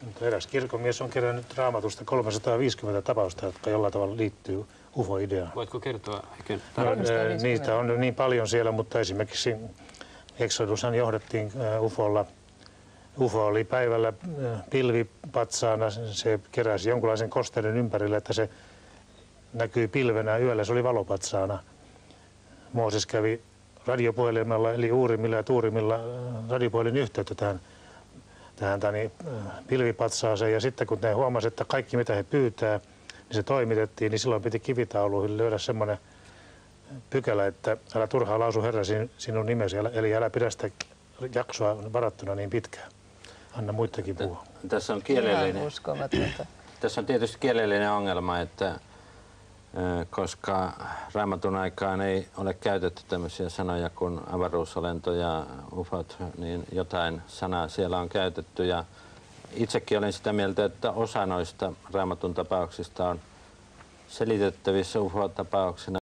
Mutta eräs kirkonmies on kerännyt Raamatusta 350 tapausta, jotka jollain tavalla liittyy UFO-ideaan. Voitko kertoa? Niitä on niin paljon siellä, mutta esimerkiksi Exodushan johdettiin UFOlla. UFO oli päivällä pilvipatsaana, se keräsi jonkunlaisen kosteuden ympärille, että se näkyi pilvenä, yöllä se oli valopatsaana. Mooses kävi radiopuhelimella eli Uurimilla ja Tuurimilla radiopuhelin yhteyttä tähän pilvipatsaaseen, ja sitten kun ne huomasivat, että kaikki mitä he pyytää, niin se toimitettiin, niin silloin piti kivitauluihin löydä semmoinen pykälä, että älä turhaan lausu Herra sinun nimesi, eli älä pidä sitä jaksoa varattuna niin pitkään. Anna muitakin puhua. Tässä on tietysti kielellinen ongelma, että koska Raamatun aikaan ei ole käytetty tämmöisiä sanoja kuin avaruusolento ja ufot, niin jotain sanaa siellä on käytetty. Ja itsekin olen sitä mieltä, että osa noista Raamatun tapauksista on selitettävissä ufo-tapauksena.